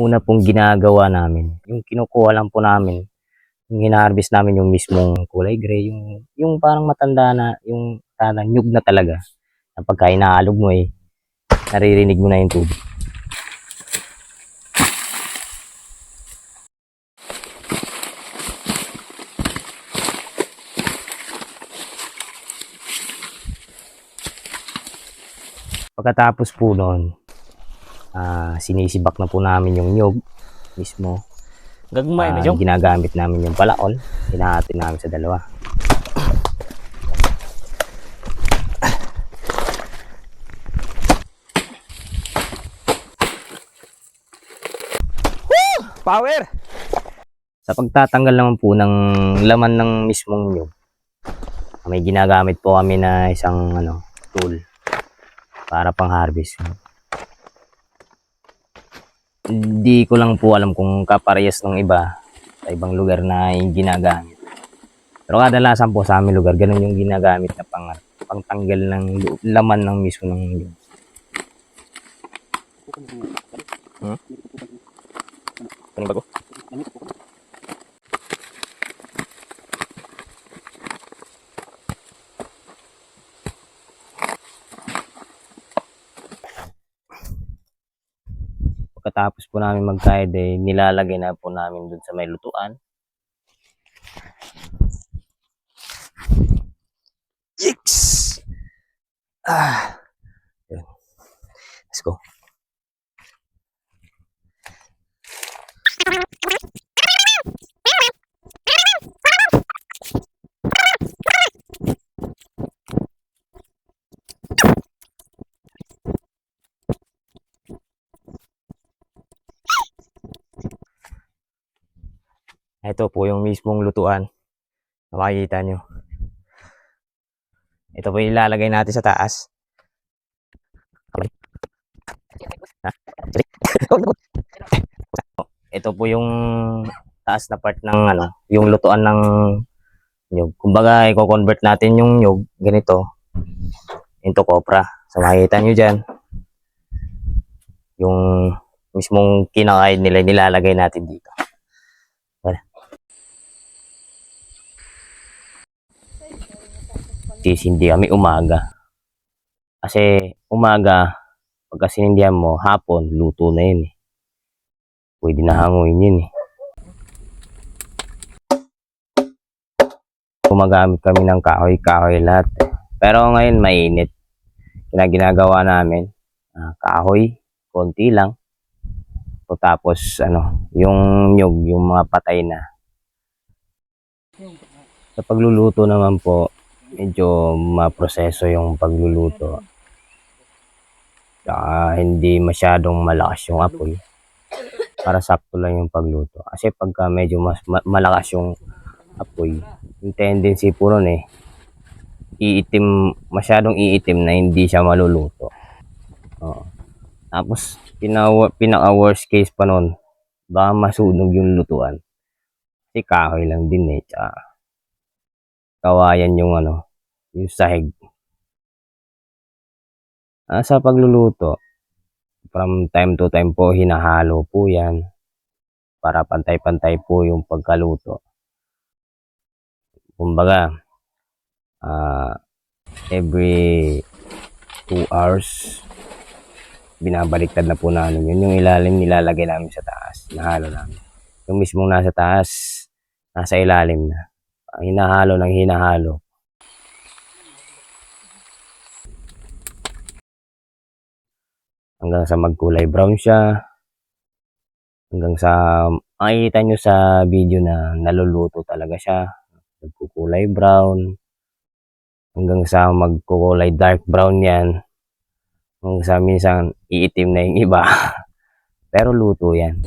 una pong ginagawa namin, yung kinukuha lang po namin, yung hina-harvest namin yung mismong kulay gray, yung parang matanda na, yung parang nyug na talaga. Na pagka inaalog mo naririnig mo na yung tubig. Pagkatapos po noon, sinisibak na po namin yung nyug mismo. Gagmay na yung Ginagamit namin yung palaon, hinahati namin sa dalawa. power. Sa pagtatanggal naman po ng laman ng mismong nyug, may ginagamit po kami na isang tool para pang harvest. Hindi ko lang po alam kung kaparehas ng iba sa ibang lugar na yung ginagamit. Pero kadalasan po sa aming lugar, ganun yung ginagamit na pangtanggal ng laman ng mismo ng nyug. Anong bago? Pagkatapos po namin magkahid, nilalagay na po namin dun sa may lutuan. Yiks! Yun. Let's go. Ito po yung mismong lutuan. Makikita nyo. Ito po yung ilalagay natin sa taas. Ito po yung taas na part ng yung lutuan ng nyug. Kumbaga, i-convert natin yung nyug ganito into copra. So makikita nyo dyan, yung mismong kinakain nila nilalagay natin dito. Sisindi kami umaga. Kasi umaga, pagka sinindihan mo, hapon, luto na yun Pwede na hanguin yun Gumagamit kami ng kahoy-kahoy lahat. Pero ngayon mainit. Ginagawa namin, kahoy, konti lang. Tapos yung nyug, yung mga patay na. Sa pagluluto naman po, medyo maproseso yung pagluluto. Hindi masyadong malakas yung apoy. Para sakto lang yung pagluto. Kasi pagka medyo mas malakas yung apoy, yung tendency po nun masyadong iitim na hindi siya maluluto. Tapos, pinaka worst case pa nun, baka masunog yung lutuan. Kasi kahoy lang din tsaka kawayan yung yung sahig. Sa pagluluto, from time to time po, hinahalo po yan para pantay-pantay po yung pagkaluto. Kumbaga, every 2 hours, binabaliktad na po namin yun. Yung ilalim nilalagay namin sa taas, hinahalo namin. Yung mismong nasa taas, nasa ilalim na. Hinahalo ng hinahalo. Hanggang sa magkulay brown siya. Hanggang sa makikita nyo sa video na naluluto talaga siya. Nagkukulay brown. Hanggang sa magkukulay dark brown yan. Hanggang sa minsan iitim na yung iba. Pero luto yan.